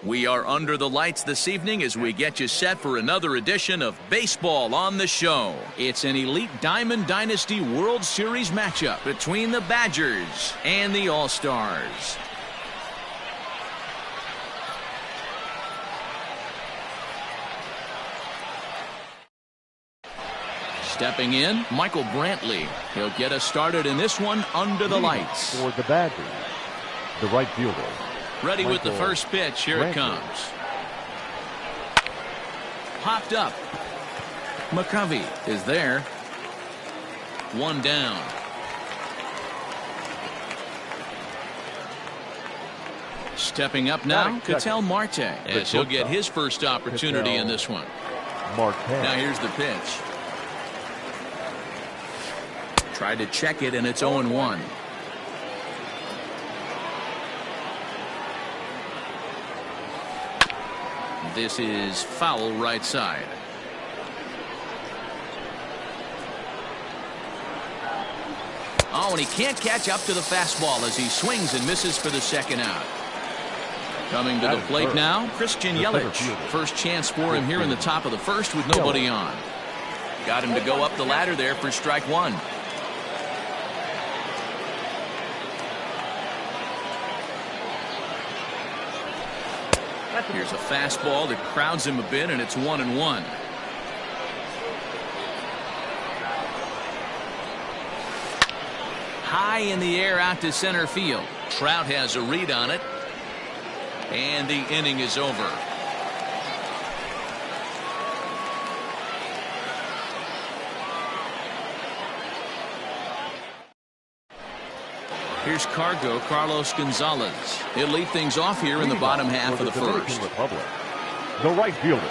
We are under the lights this evening as we get you set for another edition of Baseball on the Show. It's an Elite Diamond Dynasty World Series matchup between the Badgers and the All-Stars. Stepping in, Michael Brantley. He'll get us started in this one under the lights. For the Badgers, the right fielder. Ready with the first pitch. Here it comes. Popped up. McCovey is there. One down. Stepping up now, Ketel Marte, as he'll get his first opportunity in this one. Now here's the pitch. Tried to check it, and it's 0-1. This is foul right side. Oh, and he can't catch up to the fastball as he swings and misses for the second out. Coming to the plate now, Christian Yelich. First chance for him here in the top of the first with nobody on. Got him to go up the ladder there for strike one. Here's a fastball that crowds him a bit, and it's 1-1. High in the air out to center field. Trout has a read on it, and the inning is over. Here's Carlos Gonzalez. He'll lead things off here in the bottom half of the first. The right fielder,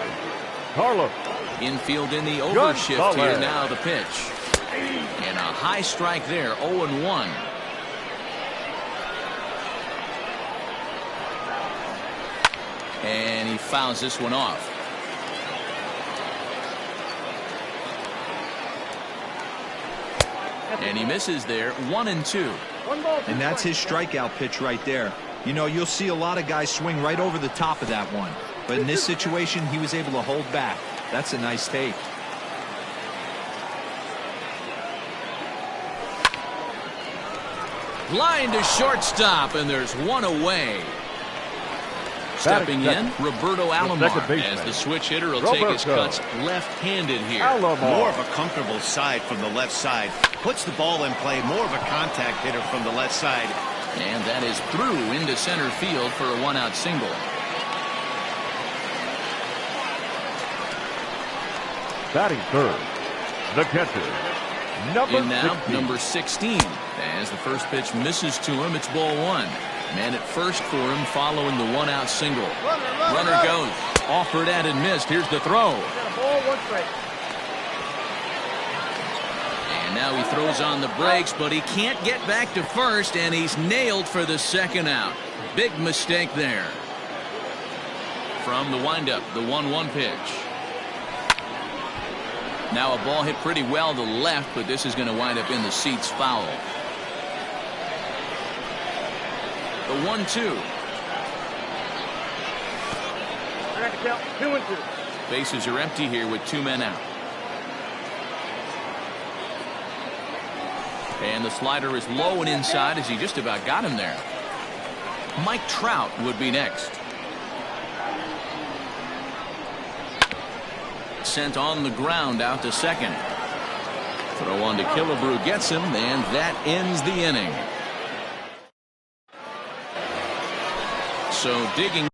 Carlos. Infield in the overshift here now, the pitch. And a high strike there, 0-1. And he fouls this one off. And he misses there, 1-2. And that's his strikeout pitch right there. You know, you'll see a lot of guys swing right over the top of that one. But in this situation, he was able to hold back. That's a nice take. Line to shortstop, and there's one away. Stepping in, Roberto Alomar, as the switch hitter will take his cuts left-handed here. More of a comfortable side from the left side. Puts the ball in play. More of a contact hitter from the left side. And that is through into center field for a one-out single. Batting third, the catcher, number 16. As the first pitch misses to him, it's ball one. Man at first for him following the one-out single. Runner goes. Offered at and missed. Here's the throw. And now he throws on the brakes, but he can't get back to first, and he's nailed for the second out. Big mistake there. From the windup, the 1-1 pitch. Now a ball hit pretty well to left, but this is going to wind up in the seats foul. The 1-2. Bases are empty here with two men out. And the slider is low and inside as he just about got him there. Mike Trout would be next. Sent on the ground out to second. Throw on to Killebrew gets him, and that ends the inning. So digging.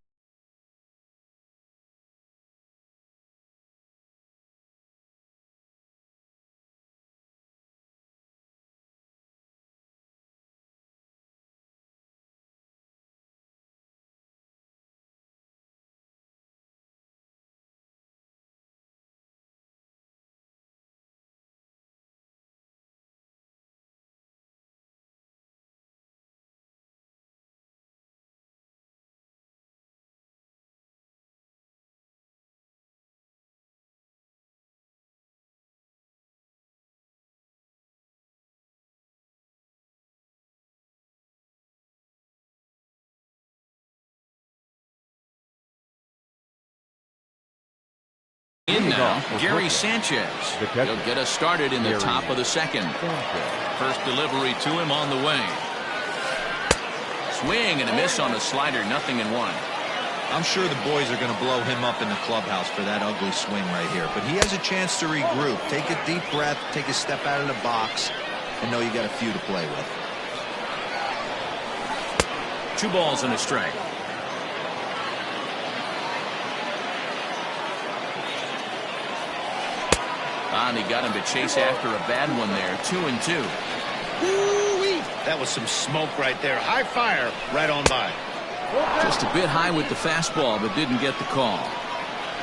In now, Gary Sanchez. He'll get us started in the top of the second. First delivery to him on the way. Swing and a miss on the slider, 0-1. I'm sure the boys are going to blow him up in the clubhouse for that ugly swing right here. But he has a chance to regroup. Take a deep breath, take a step out of the box, and know you got a few to play with. 2 balls and a strike. And he got him to chase after a bad one there. 2-2. Woo-wee. That was some smoke right there. High fire right on by. Just a bit high with the fastball, but didn't get the call.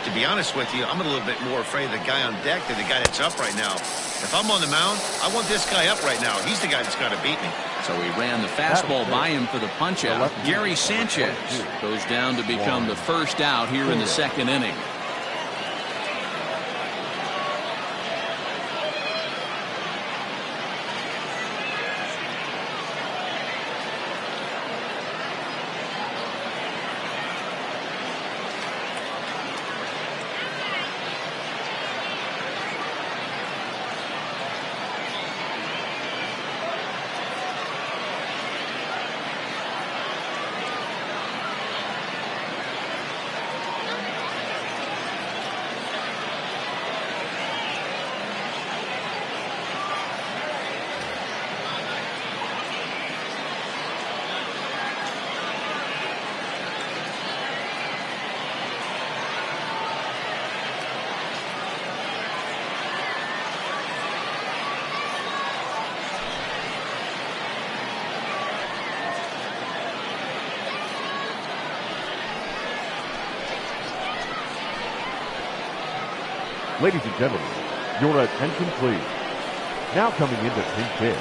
To be honest with you, I'm a little bit more afraid of the guy on deck than the guy that's up right now. If I'm on the mound, I want this guy up right now. He's the guy that's got to beat me. So he ran the fastball by him for the punch-out. Gary Sanchez goes down to become the first out here in the second inning. Ladies and gentlemen, your attention please. Now coming into pinch hit,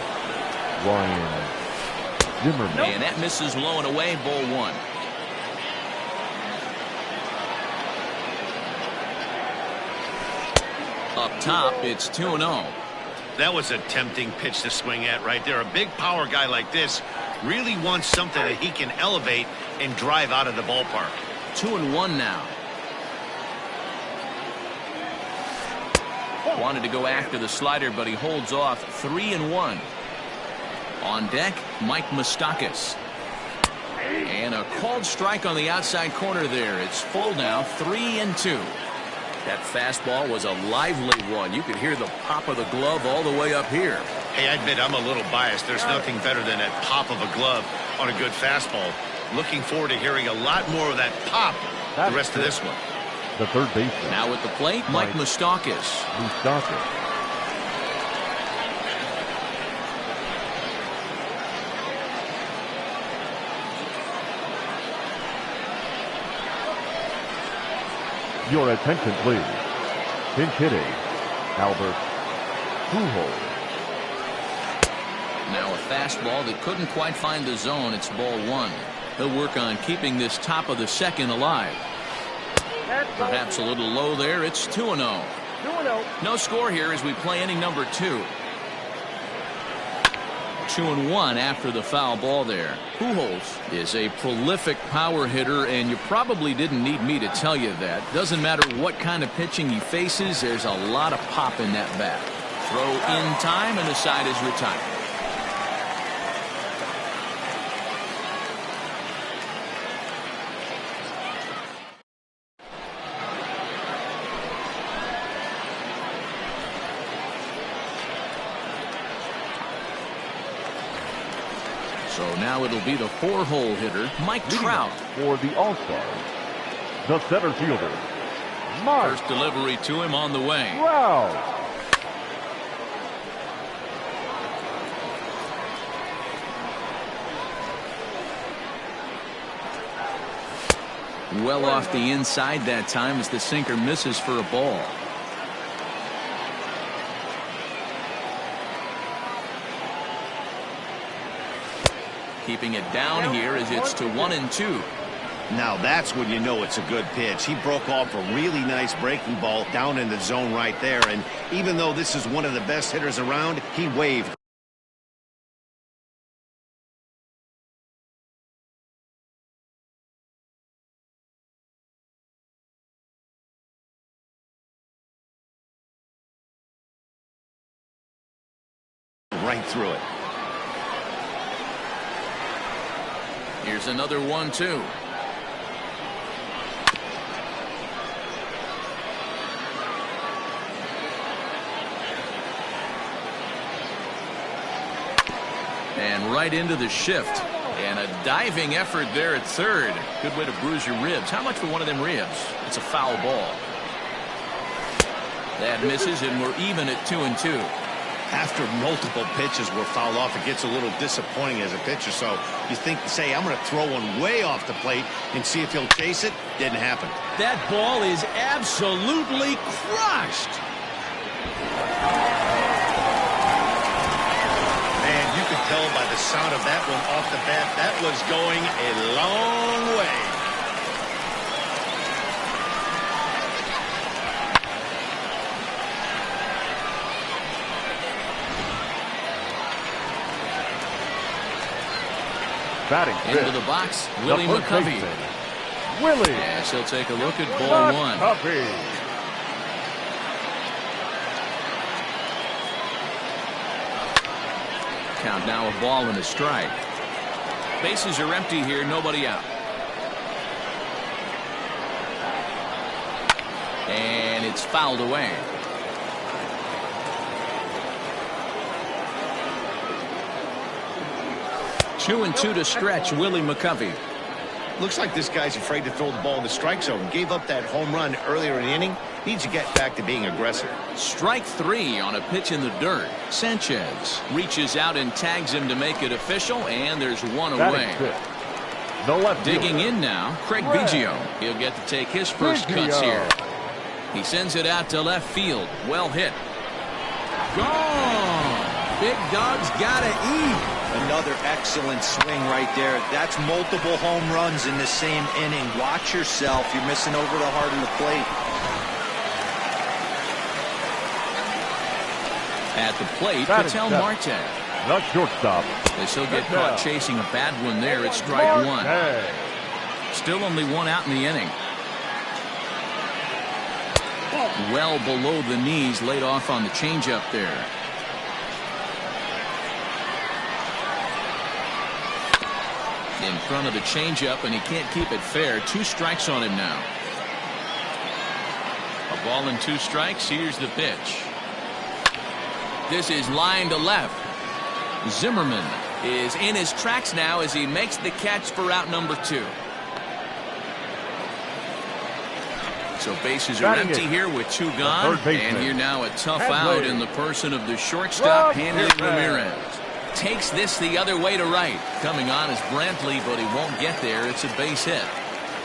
Ryan Zimmerman. And that misses low and away, ball 1. Up top, it's 2-0. That was a tempting pitch to swing at right there. A big power guy like this really wants something that he can elevate and drive out of the ballpark. 2-1 now. Wanted to go after the slider, but he holds off. 3-1. On deck, Mike Moustakas. And a called strike on the outside corner there. It's full now, 3-2. That fastball was a lively one. You could hear the pop of the glove all the way up here. Hey, I admit I'm a little biased. There's nothing better than that pop of a glove on a good fastball. Looking forward to hearing a lot more of that pop the rest of this one. The third baseman. Now at the plate, Mike Moustakas. Your attention, please. Pinch hitting, Albert Pujols. Now a fastball that couldn't quite find the zone. It's ball 1. He'll work on keeping this top of the second alive. Perhaps a little low there. It's 2-0. No score here as we play inning number 2. 2-1 after the foul ball there. Pujols is a prolific power hitter, and you probably didn't need me to tell you that. Doesn't matter what kind of pitching he faces, there's a lot of pop in that bat. Throw in time, and the side is retired. So now it'll be the 4-hole hitter, Mike Trout. For the All-Stars, the center fielder, Mike. First delivery to him on the way. Trout. Well off the inside that time as the sinker misses for a ball. Keeping it down here as it's to 1-2. Now that's when you know it's a good pitch. He broke off a really nice breaking ball down in the zone right there. And even though this is one of the best hitters around, he waved. right through it. Here's another 1-2. And right into the shift. And a diving effort there at third. Good way to bruise your ribs. How much for one of them ribs? It's a foul ball. That misses, and we're even at 2-2. After multiple pitches were fouled off, it gets a little disappointing as a pitcher. So you think, say, I'm going to throw one way off the plate and see if he'll chase it. Didn't happen. That ball is absolutely crushed. Man, you could tell by the sound of that one off the bat, that was going a long way. Batting into the box, Willie McCovey. Willie. Yes, he'll take a look at ball one. McCovey. Count now, a ball and a strike. Bases are empty here, nobody out. And it's fouled away. 2-2 to stretch Willie McCovey. Looks like this guy's afraid to throw the ball in the strike zone. Gave up that home run earlier in the inning. Needs to get back to being aggressive. Strike three on a pitch in the dirt. Sanchez reaches out and tags him to make it official, and there's one away. The left digging in now, Craig Biggio. He'll get to take his first cuts here. He sends it out to left field. Well hit. Gone. Big dog's gotta eat. Another excellent swing right there. That's multiple home runs in the same inning. Watch yourself. You're missing over the heart of the plate. At the plate, Ketel Marte. The shortstop. As he'll get caught chasing a bad one there. It's strike one. Still only one out in the inning. Well below the knees, laid off on the changeup there. In front of the changeup, and he can't keep it fair. 2 strikes on him now. A ball and 2 strikes. Here's the pitch. This is line to left. Zimmerman is in his tracks now as he makes the catch for out number 2. So bases are empty here with 2 gone. And here now a tough out in the person of the shortstop, Hanley Ramirez. Takes this the other way to right. Coming on is Brantley, but he won't get there. It's a base hit.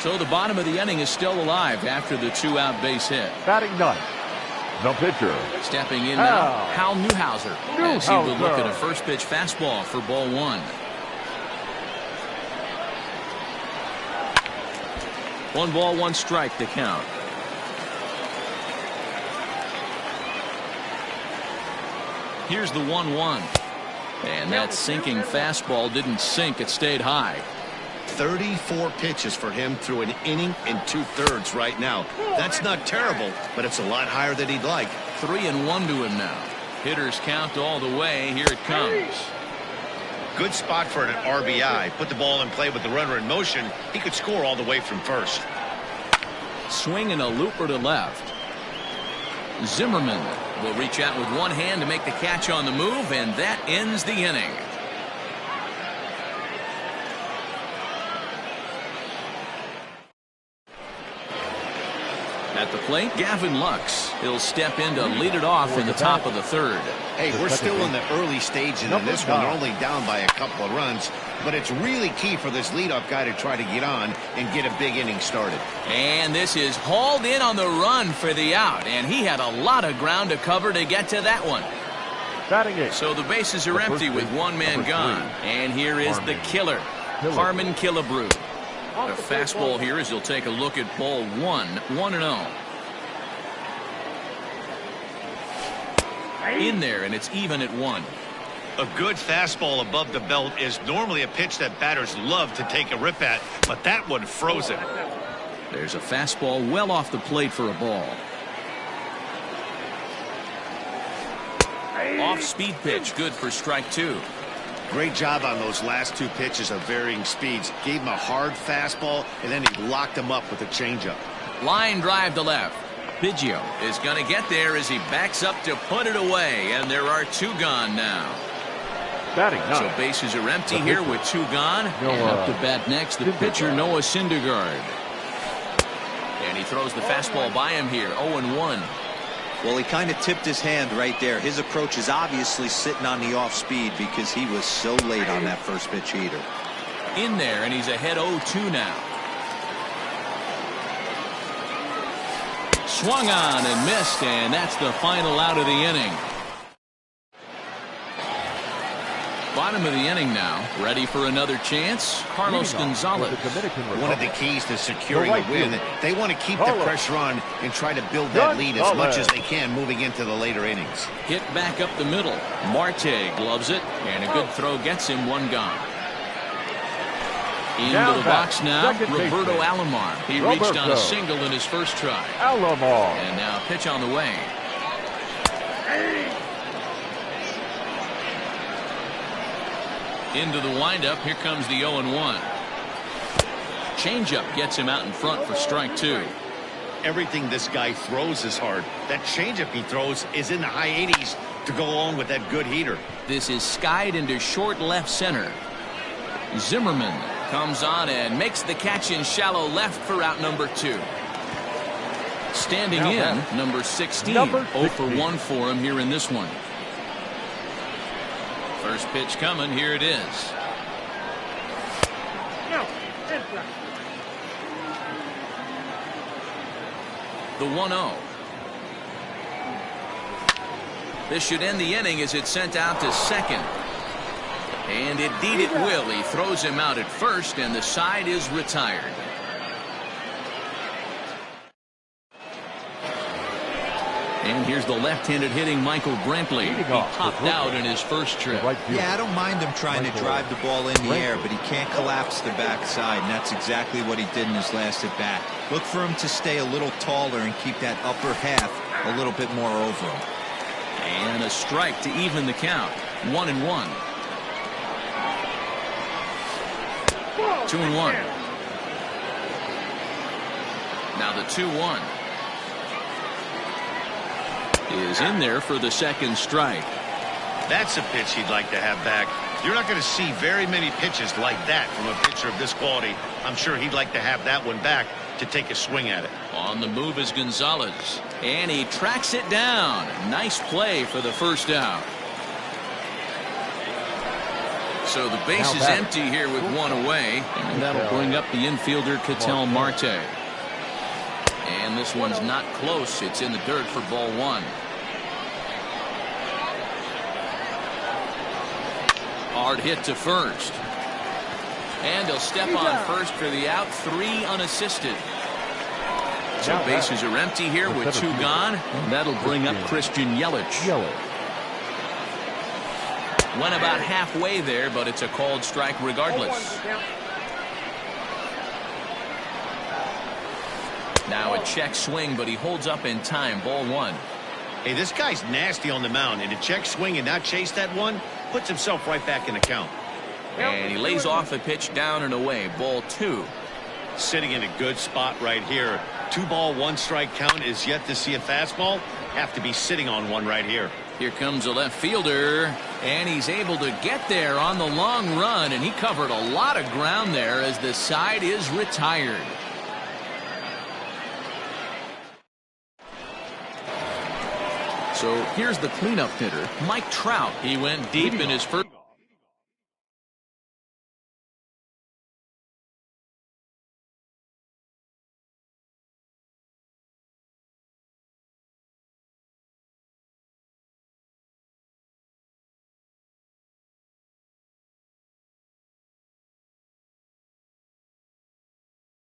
So the bottom of the inning is still alive after the 2-out base hit. Batting ninth, the pitcher. Stepping in now, Hal Newhouser. As he will look at a first pitch fastball for ball 1. 1 ball, 1 strike to count. Here's the 1-1. And that sinking fastball didn't sink. It stayed high. 34 pitches for him through an inning and 2/3 right now. That's not terrible, but it's a lot higher than he'd like. 3-1 to him now. Hitters count all the way. Here it comes. Good spot for an RBI. Put the ball in play with the runner in motion. He could score all the way from first. Swing and a looper to left. Zimmerman will reach out with one hand to make the catch on the move, and that ends the inning. At the plate, Gavin Lux. He'll step in to lead it off in the top of the 3rd. Hey, we're still in the early stages in this one. They're only down by a couple of runs, but it's really key for this leadoff guy to try to get on and get a big inning started. And this is hauled in on the run for the out, and he had a lot of ground to cover to get to that one. So the bases are empty with 1 man gone, and here is the killer, Harmon Killebrew. A fastball here as he'll take a look at ball 1, 1-0. In there, and it's even at 1. A good fastball above the belt is normally a pitch that batters love to take a rip at, but that one froze him. There's a fastball well off the plate for a ball. Off-speed pitch, good for strike 2. Great job on those last 2 pitches of varying speeds. Gave him a hard fastball, and then he locked him up with a changeup. Line drive to left. Biggio is going to get there as he backs up to put it away, and there are 2 gone now. Batting So ninth. bases are empty here with 2 gone. And up to bat next, the pitcher, Noah Syndergaard. And he throws the fastball by him here, 0-1. Well, he kind of tipped his hand right there. His approach is obviously sitting on the off speed because he was so late on that first pitch heater. In there, and he's ahead 0-2 now. Swung on and missed, and that's the final out of the inning. Bottom of the inning now. Ready for another chance? Carlos Gonzalez. One of the keys to securing a win. They want to keep the pressure on and try to build that lead as much as they can moving into the later innings. Hit back up the middle. Marte gloves it, and a good throw gets him 1 gone. Into the box now, Roberto Alomar. He reached on a single in his first try. Alomar. And now pitch on the way. Into the windup. Here comes the 0-1. Changeup gets him out in front for strike 2. Everything this guy throws is hard. That changeup he throws is in the high 80s to go along with that good heater. This is skied into short left center. Zimmerman comes on and makes the catch in shallow left for out number 2. Standing in, number 16. 0 for 1 for him here in this one. First pitch coming. Here it is. The 1-0. This should end the inning as it's sent out to second. And indeed it will. He throws him out at first, and the side is retired. And here's the left-handed hitting Michael Brantley. He popped out in his first trip. Yeah, I don't mind him trying to drive the ball in the air, but he can't collapse the backside, and that's exactly what he did in his last at-bat. Look for him to stay a little taller and keep that upper half a little bit more over him. And a strike to even the count. 1-1. 2-1. Now the 2-1 is in there for the second strike. That's a pitch he'd like to have back. You're not going to see very many pitches like that from a pitcher of this quality. I'm sure he'd like to have that one back to take a swing at it. On the move is Gonzalez, and he tracks it down. Nice play for the first out. So the base is empty here with 1 away, and that'll bring up the infielder Ketel Marte. And this one's not close. It's in the dirt for ball 1. Hard hit to first. And he'll step on first for the out. 3 unassisted. So bases are empty here with 2 gone. And that'll bring up Christian Yelich. Went about halfway there, but it's a called strike regardless. Now a check swing, but he holds up in time. Ball 1. Hey, this guy's nasty on the mound, and to check swing and not chase that one puts himself right back in the count. And he lays off a pitch down and away. Ball 2. Sitting in a good spot right here. 2 ball, 1 strike count is yet to see a fastball. Have to be sitting on one right here. Here comes a left fielder, and he's able to get there on the long run, and he covered a lot of ground there as the side is retired. So here's the cleanup hitter, Mike Trout. He went deep in his first.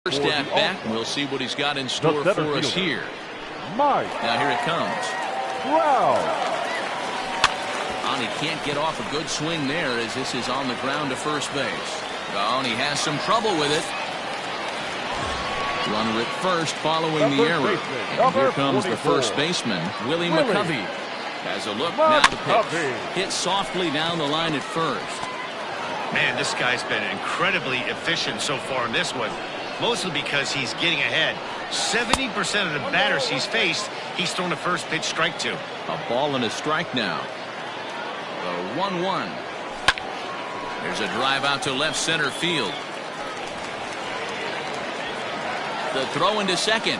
First at bat, we'll see what he's got in store for us here. Mike. Now here it comes. Wow. And he can't get off a good swing there as this is on the ground to first base. And he has some trouble with it. Runner at first following the error. And here comes the first baseman, Willie McCovey. Has a look, now the pitch. Hit softly down the line at first. Man, this guy's been incredibly efficient so far in this one, mostly because he's getting ahead. 70% of the batters he's faced, he's thrown a first pitch strike to. A ball and a strike now. The 1-1. There's a drive out to left center field. The throw into second.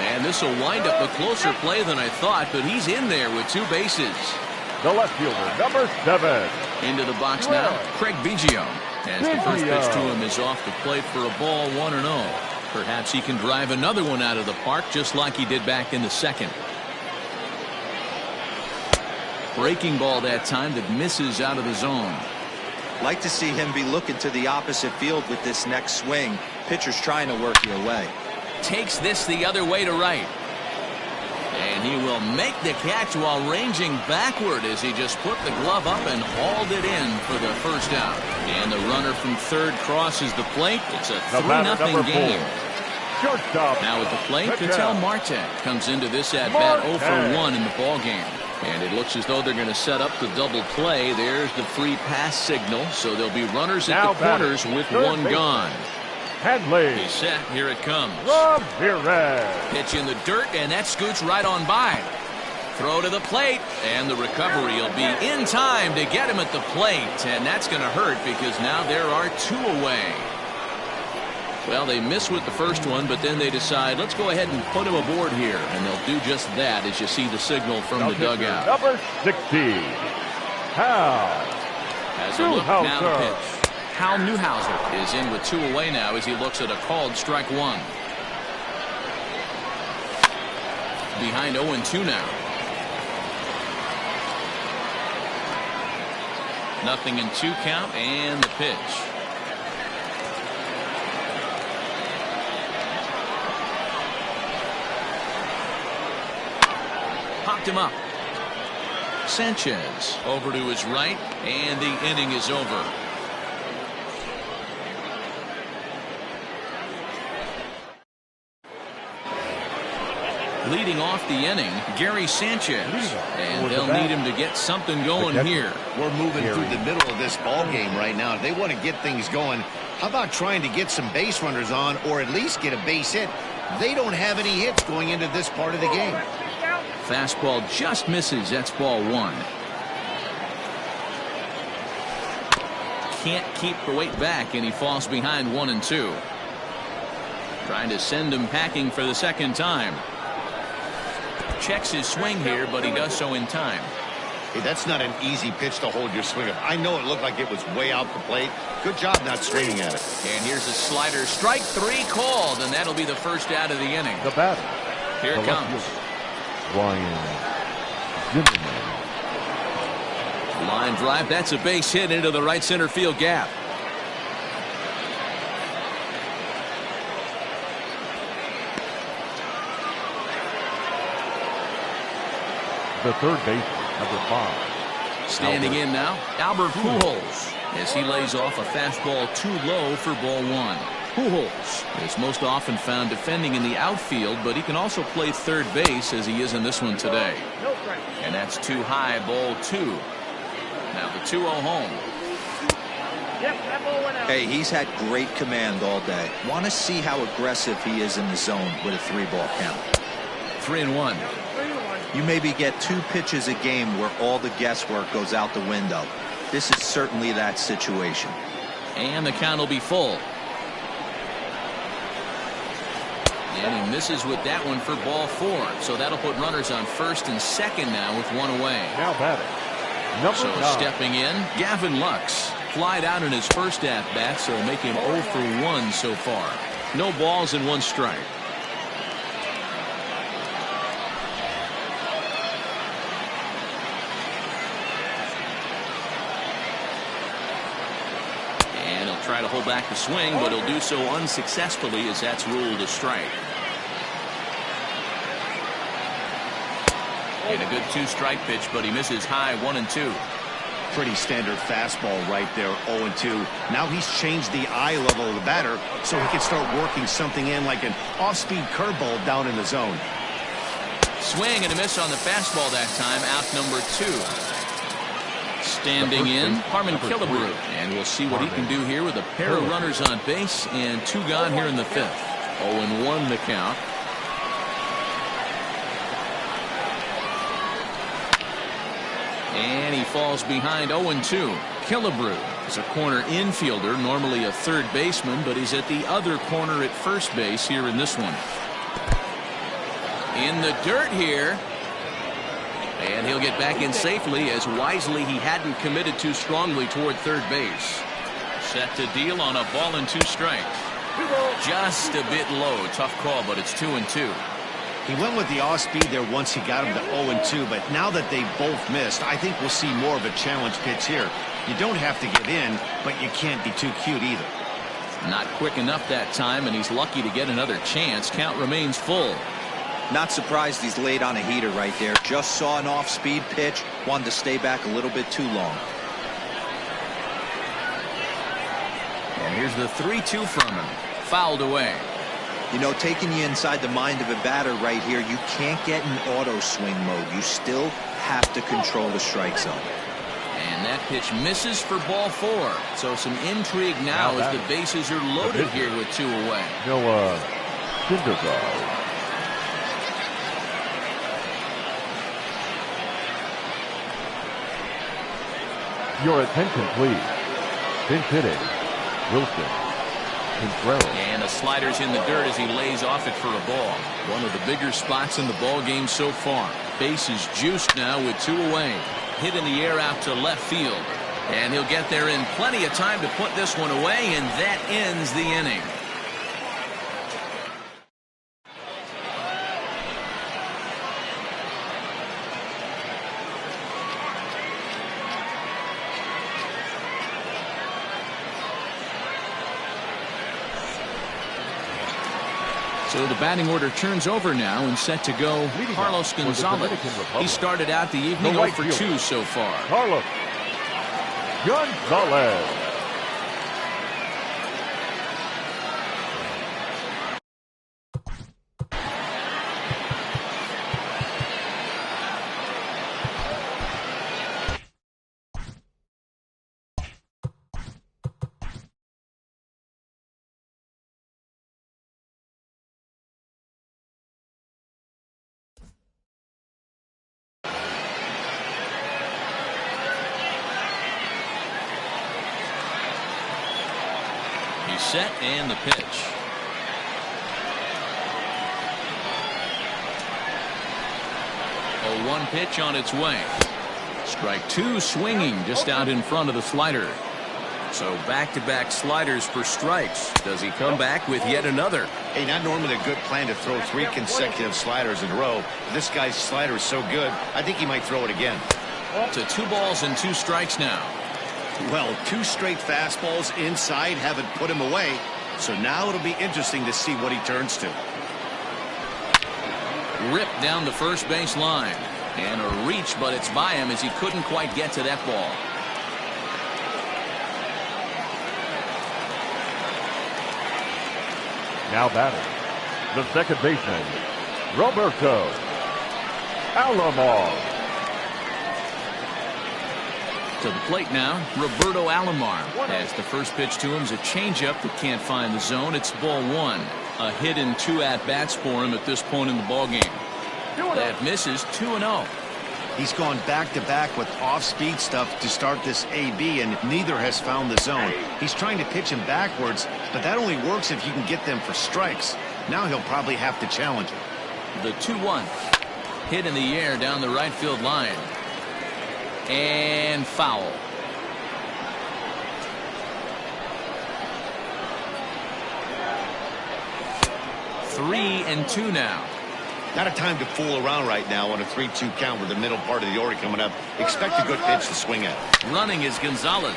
And this will wind up a closer play than I thought, but he's in there with 2 bases. The left fielder, number 7. Into the box now, Craig Biggio. As the first pitch to him is off the plate for a ball, 1-0. Perhaps he can drive another one out of the park just like he did back in the second. Breaking ball that time that misses out of the zone. Like to see him be looking to the opposite field with this next swing. Pitcher's trying to work your way. Takes this the other way to right. And he will make the catch while ranging backward as he just put the glove up and hauled it in for the first out. And the runner from third crosses the plate. It's a 3-0 game. Shortstop. Now at the plate, Ketel Marte comes into this at-bat 0 for 1 in the ballgame. And it looks as though they're going to set up the double play. There's the free pass signal. So there'll be runners at the corners with 1 gone. Handley. He's set. Here it comes. Ramirez. Pitch in the dirt, and that scoots right on by. Throw to the plate, and the recovery will be in time to get him at the plate. And that's going to hurt because now there are 2 away. Well, they miss with the first one, but then they decide, let's go ahead and put him aboard here. And they'll do just that as you see the signal from the dugout. Number 60. Hal. Has a look now the pitch. Hal Newhouser is in with 2 away now as he looks at a called strike 1. Behind 0-2 now. Nothing in 2 count and the pitch. Popped him up. Sanchez over to his right, and the inning is over. Leading off the inning, Gary Sanchez, and they'll need him to get something going here. We're moving through the middle of this ball game right now. If they want to get things going, how about trying to get some base runners on or at least get a base hit? They don't have any hits going into this part of the game. Fastball just misses. That's ball 1. Can't keep the weight back, and he falls behind 1-2. Trying to send him packing for the second time. Checks his swing here, but he does so in time. Hey, that's not an easy pitch to hold your swing up. I know it looked like it was way out the plate. Good job not swinging at it. And here's a slider. Strike 3 called, and that'll be the first out of the inning. The batter. Here it comes. Ryan Zimmerman. Line drive. That's a base hit into the right center field gap. The third baseman, number 5. Standing in now, Albert Pujols, as he lays off a fastball too low for ball 1. Pujols is most often found defending in the outfield, but he can also play third base as he is in this one today. And that's too high, ball 2. Now the 2-0 home. Hey, he's had great command all day. Want to see how aggressive he is in the zone with a 3-ball count. 3-1. You maybe get 2 pitches a game where all the guesswork goes out the window. This is certainly that situation. And the count will be full. And he misses with that one for ball 4. So that'll put runners on first and second now with 1 away. Now batting. Number 9. Stepping in, Gavin Lux. Flied out in his first at-bat, so make him 0 for 1 so far. No balls and 1 strike. Try to hold back the swing, but he'll do so unsuccessfully as that's ruled a strike. And a good 2-strike pitch, but he misses high 1-2. Pretty standard fastball right there, 0-2. Now he's changed the eye level of the batter so he can start working something in like an off-speed curveball down in the zone. Swing and a miss on the fastball that time. Out number 2. Standing in, Harmon Killebrew. And we'll see what he can do here with a pair of runners on base and 2 gone here in the 5th. 0-1 the count. And he falls behind 0-2. Killebrew is a corner infielder, normally a third baseman, but he's at the other corner at first base here in this one. In the dirt here. And he'll get back in safely, as wisely he hadn't committed too strongly toward third base. Set to deal on a ball and 2 strikes. Just a bit low. Tough call, but it's 2-2. He went with the off speed there once he got him to 0-2, but now that they both missed, I think we'll see more of a challenge pitch here. You don't have to give in, but you can't be too cute either. Not quick enough that time, and he's lucky to get another chance. Count remains full. Not surprised he's laid on a heater right there. Just saw an off-speed pitch. Wanted to stay back a little bit too long. And here's the 3-2 from him. Fouled away. You know, taking you inside the mind of a batter right here, you can't get in auto swing mode. You still have to control the strike zone. And that pitch misses for ball 4. So some intrigue now as the bases are loaded here with 2 away. Syndergaard. Your attention, please. Pinch hitting. Wilson. Contreras. And a slider's in the dirt as he lays off it for a ball. One of the bigger spots in the ball game so far. Base is juiced now with 2 away. Hit in the air out to left field. And he'll get there in plenty of time to put this one away, and that ends the inning. So the batting order turns over now and set to go Carlos Gonzalez. He started out the evening 0 for 2 so far. Carlos Gonzalez. Set and the pitch. 0-1 pitch on its way. Strike 2 swinging just out in front of the slider. So back-to-back sliders for strikes. Does he come back with yet another? Hey, not normally a good plan to throw 3 consecutive sliders in a row. This guy's slider is so good, I think he might throw it again. To 2 balls and 2 strikes now. Well, 2 straight fastballs inside haven't put him away. So now it'll be interesting to see what he turns to. Ripped down the first base line. And a reach, but it's by him as he couldn't quite get to that ball. Now batting, the second baseman, Roberto Alomar. To the plate now, Roberto Alomar. As the first pitch to him is a changeup that can't find the zone. It's ball 1. A hit in 2 at-bats for him at this point in the ballgame. That misses 2-0. He's gone back-to-back with off-speed stuff to start this AB, and neither has found the zone. He's trying to pitch him backwards, but that only works if you can get them for strikes. Now he'll probably have to challenge it. The 2-1. Hit in the air down the right field line. And foul. Three and 2 now. Not a time to fool around right now on a 3-2 count with the middle part of the order coming up. Expect a good pitch to swing at. Running is Gonzalez.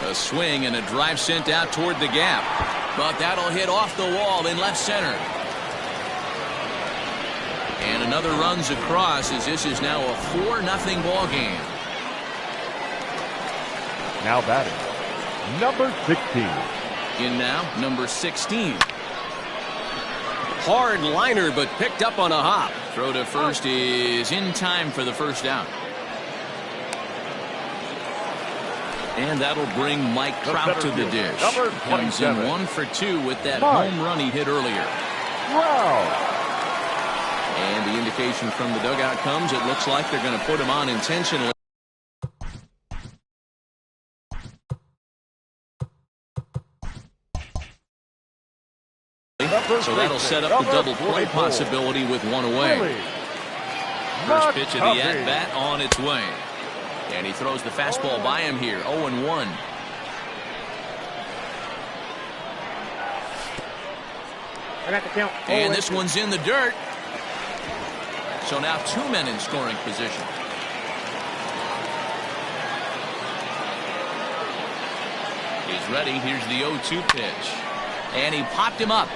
A swing and a drive sent out toward the gap. But that'll hit off the wall in left center. And another runs across as this is now a 4-0 ball game. Now batting, number 16. In now, number 16. Hard liner, but picked up on a hop. Throw to first is in time for the first down. And that'll bring Mike Trout to the dish. Comes in 1 for 2 with that home run he hit earlier. Wow. And the indication from the dugout comes, it looks like they're going to put him on intentionally. So that'll set up the double play possibility with one away. First pitch of the at-bat on its way. And he throws the fastball by him here, 0-1. I got the count. And this one's in the dirt. So now 2 men in scoring position. He's ready. Here's the 0-2 pitch. And he popped him up.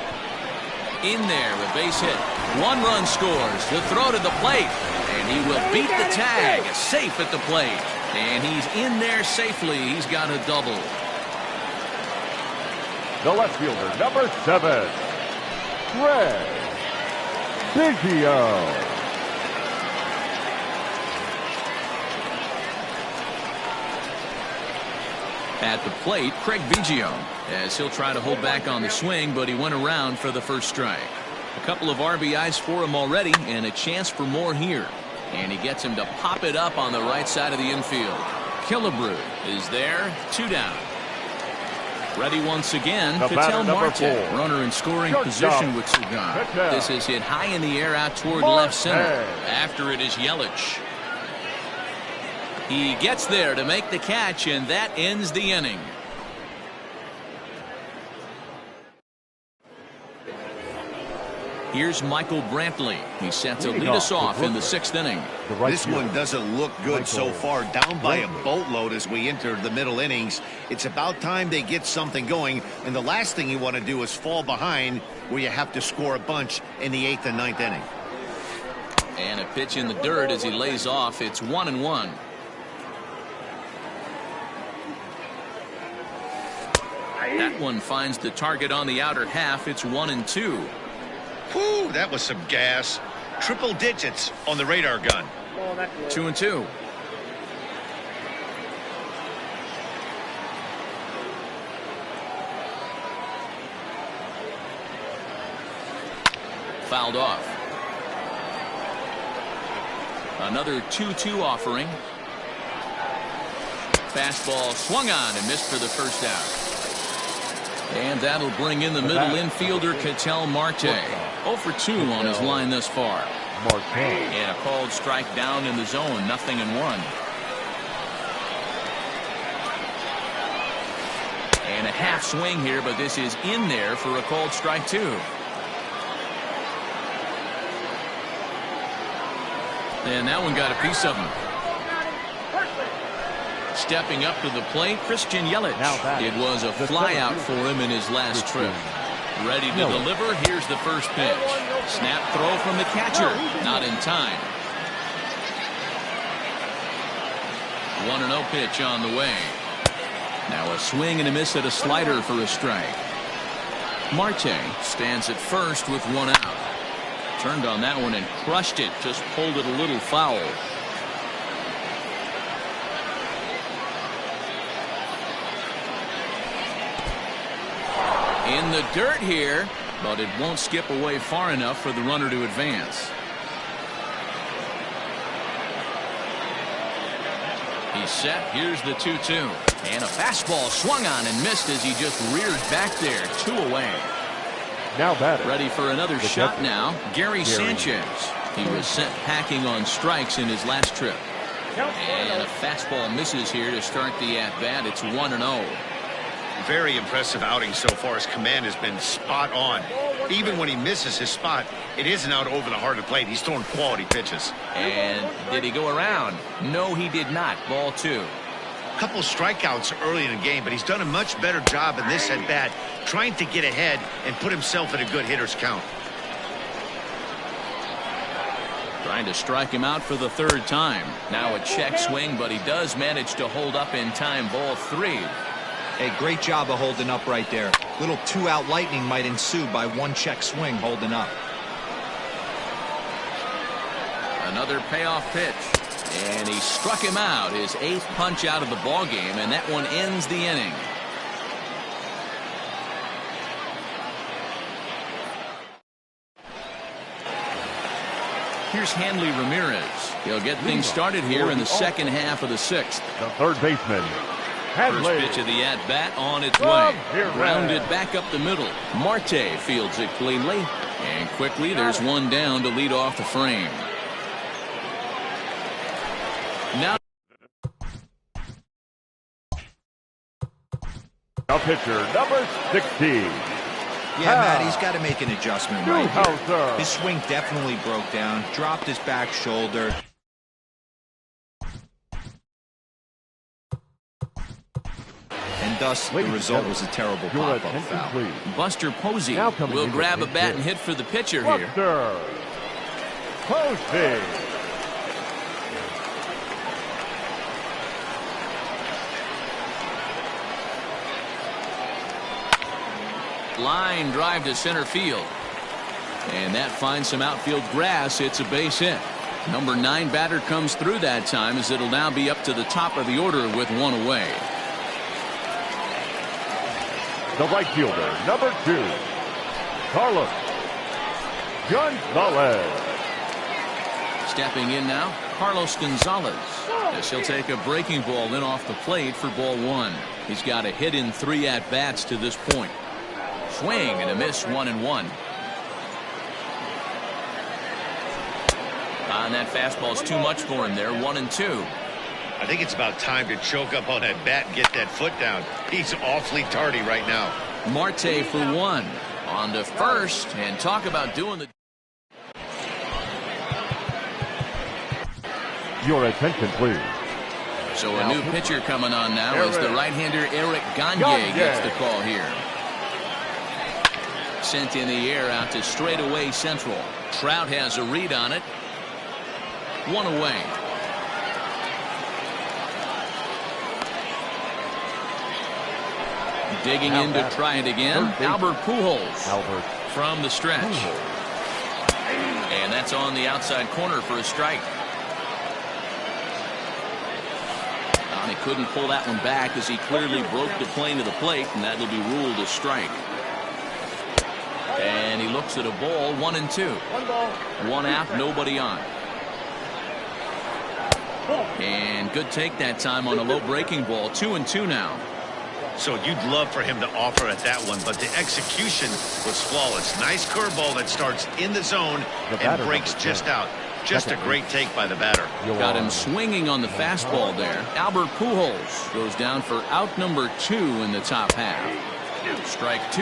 In there, a base hit. 1 run scores. The throw to the plate. And he will beat the tag. Safe at the plate. And he's in there safely. He's got a double. The left fielder, number 7, Craig Biggio. At the plate, Craig Biggio, as he'll try to hold back on the swing, but he went around for the first strike. A couple of RBIs for him already, and a chance for more here. And he gets him to pop it up on the right side of the infield. Killebrew is there, 2 down. Ready once again, Ketel Marte, runner in scoring position with Cigar. This is hit high in the air out toward left center. After it is Yelich. He gets there to make the catch, and that ends the inning. Here's Michael Brantley. He's set to lead us off in the 6th inning. This one doesn't look good so far. Down by a boatload as we enter the middle innings. It's about time they get something going. And the last thing you want to do is fall behind where you have to score a bunch in the 8th and 9th inning. And a pitch in the dirt as he lays off. It's 1-1. That one finds the target on the outer half. It's 1-2. Whew, that was some gas. Triple digits on the radar gun. 2-2. Fouled off. Another 2-2 offering. Fastball swung on and missed for the first out. And that'll bring in the middle infielder, Ketel Marte. 0 for 2 on his line thus far. And a called strike down in the zone, 0-1. And a half swing here, but this is in there for a called strike 2. And that one got a piece of him. Stepping up to the plate, Christian Yelich. It was a flyout for him in his last trip. Ready to deliver. Here's the first pitch. Snap throw from the catcher. Not in time. 1-0 pitch on the way. Now a swing and a miss at a slider for a strike. Marte stands at first with 1 out. Turned on that one and crushed it. Just pulled it a little foul. In the dirt here, but it won't skip away far enough for the runner to advance. He's set. Here's the 2-2. And a fastball swung on and missed as he just reared back there. 2 away. Now batting. Ready for another shot now. Gary Sanchez. He was sent packing on strikes in his last trip. And a fastball misses here to start the at-bat. It's 1-0. Very impressive outing so far. His command has been spot on. Even when he misses his spot, it isn't out over the heart of the plate. He's throwing quality pitches. And did he go around? No, he did not. Ball 2. A couple strikeouts early in the game, but he's done a much better job in this at-bat, trying to get ahead and put himself in a good hitter's count. Trying to strike him out for the 3rd time. Now a check swing, but he does manage to hold up in time. Ball 3. Hey, great job of holding up right there. Little two-out lightning might ensue by one check swing holding up. Another payoff pitch. And he struck him out, his 8th punch out of the ball game, and that one ends the inning. Here's Hanley Ramirez. He'll get things started here in the second half of the 6th. The third baseman, First pitch of the at-bat on its way. Grounded back up the middle. Marte fields it cleanly. And quickly there's one down to lead off the frame. Now a pitcher, number 60. Yeah, Matt, he's got to make an adjustment right here. His swing definitely broke down, dropped his back shoulder. And thus, the result was a terrible pop-up foul. Buster Posey will grab a bat and hit for the pitcher here. Buster Posey. Line drive to center field. And that finds some outfield grass. It's a base hit. Number 9 batter comes through that time, as it'll now be up to the top of the order with one away. The right fielder, number 2, Carlos Gonzalez. Stepping in now, Carlos Gonzalez. As he'll take a breaking ball in off the plate for ball 1. He's got a hit in 3 at-bats to this point. Swing and a miss, 1-1. And that fastball's too much for him there, 1-2. I think it's about time to choke up on that bat and get that foot down. He's awfully tardy right now. Marte for 1. On to first, and talk about doing the... Your attention, please. So a new pitcher coming on now as the right-hander Eric Gagne gets the call here. Sent in the air out to straightaway central. Trout has a read on it. 1 away. Digging in to try it again. Albert Pujols from the stretch. And that's on the outside corner for a strike. And he couldn't pull that one back as he clearly broke the plane to the plate, and that'll be ruled a strike. And he looks at a ball, 1-2. 1 out, nobody on. And good take that time on a low breaking ball, 2-2 now. So you'd love for him to offer at that one, but the execution was flawless. Nice curveball that starts in the zone and breaks just out. Just a great take by the batter. Got him swinging on the fastball there. Albert Pujols goes down for out number 2 in the top half. Strike 2.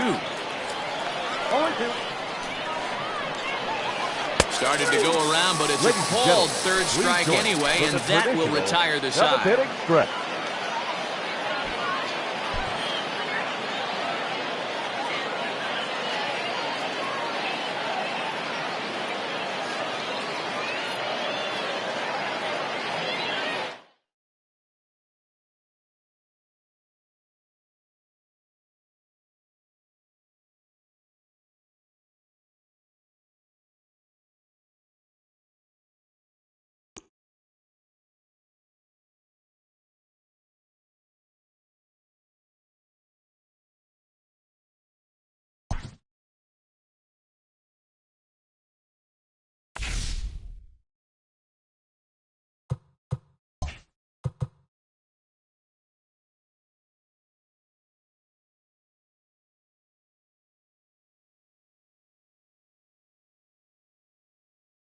Started to go around, but it's a called third strike anyway, and that will retire the side.